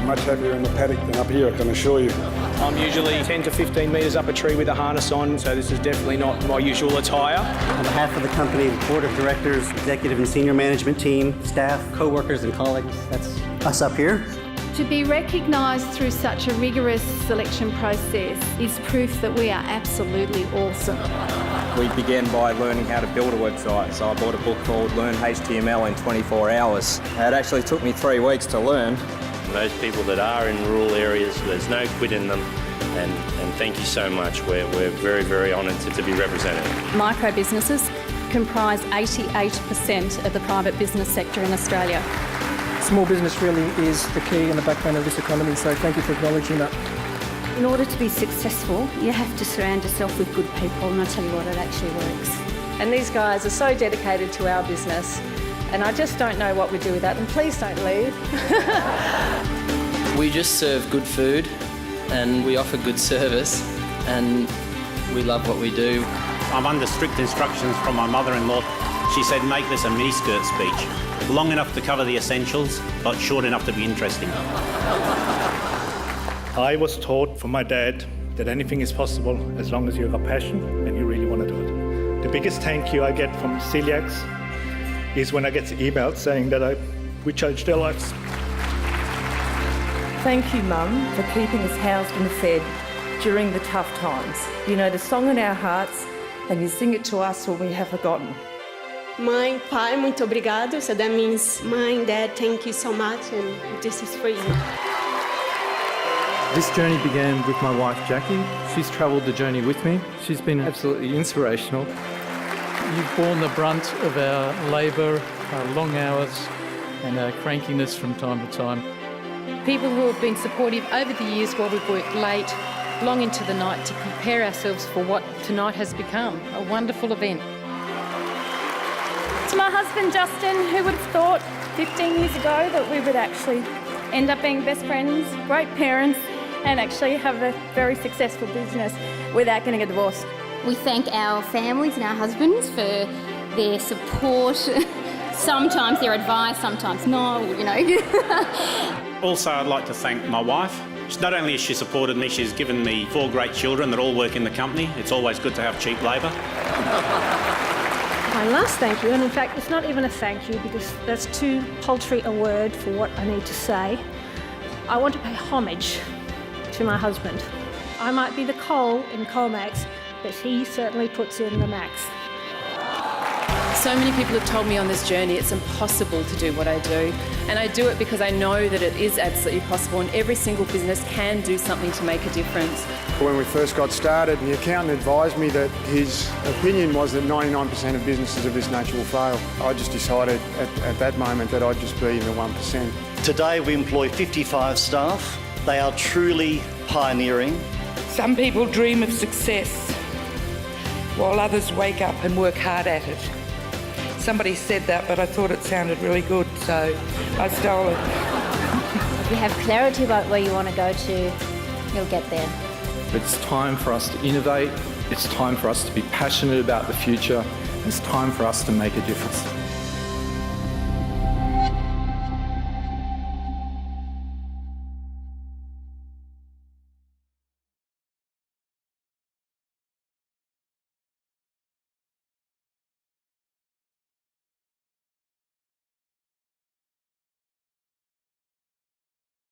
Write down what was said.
I'm much happier in the paddock than up here, I can assure you. I'm usually 10 to 15 metres up a tree with a harness on, so this is definitely not my usual attire. On behalf of the company, the board of directors, executive and senior management team, staff, co-workers and colleagues, that's us up here. To be recognised through such a rigorous selection process is proof that we are absolutely awesome. We began by learning how to build a website, so I bought a book called Learn HTML in 24 hours. It actually took me 3 weeks to learn. Those people that are in rural areas, there's no quit in them, and thank you so much. We're very, very honoured to be represented. Micro businesses comprise 88% of the private business sector in Australia. Small business really is the key and the backbone of this economy, so thank you for acknowledging that. In order to be successful, you have to surround yourself with good people, and I'll tell you what, it actually works. And these guys are so dedicated to our business, and I just don't know what we'd do without them. Please don't leave. We just serve good food and we offer good service, and we love what we do. I'm under strict instructions from my mother-in-law. She said, make this a miniskirt speech. Long enough to cover the essentials, but short enough to be interesting. I was taught from my dad that anything is possible as long as you have a passion and you really want to do it. The biggest thank you I get from celiacs is when I get emails saying that we changed their lives. Thank you, Mum, for keeping us housed and fed during the tough times. You know the song in our hearts and you sing it to us when we have forgotten. Mãe, pai, muito obrigado. So that means, Mãe, Dad, thank you so much, and this is for you. This journey began with my wife, Jackie. She's travelled the journey with me. She's been absolutely inspirational. You've borne the brunt of our labour, our long hours, and our crankiness from time to time. People who have been supportive over the years while we've worked late, long into the night to prepare ourselves for what tonight has become, a wonderful event. To my husband, Justin, who would have thought 15 years ago that we would actually end up being best friends, great parents, and actually have a very successful business without getting a divorce. We thank our families and our husbands for their support, sometimes their advice, sometimes no, you know. Also, I'd like to thank my wife. Not only has she supported me, she's given me 4 great children that all work in the company. It's always good to have cheap labour. My last thank you, and in fact it's not even a thank you because that's too paltry a word for what I need to say. I want to pay homage to my husband. I might be the coal in Coalmax, but he certainly puts in the max. So many people have told me on this journey it's impossible to do what I do, and I do it because I know that it is absolutely possible, and every single business can do something to make a difference. When we first got started, the accountant advised me that his opinion was that 99% of businesses of this nature will fail. I just decided at that moment that I'd just be in the 1%. Today we employ 55 staff. They are truly pioneering. Some people dream of success, while others wake up and work hard at it. Somebody said that, but I thought it sounded really good, so I stole it. If you have clarity about where you want to go to, you'll get there. It's time for us to innovate. It's time for us to be passionate about the future. It's time for us to make a difference.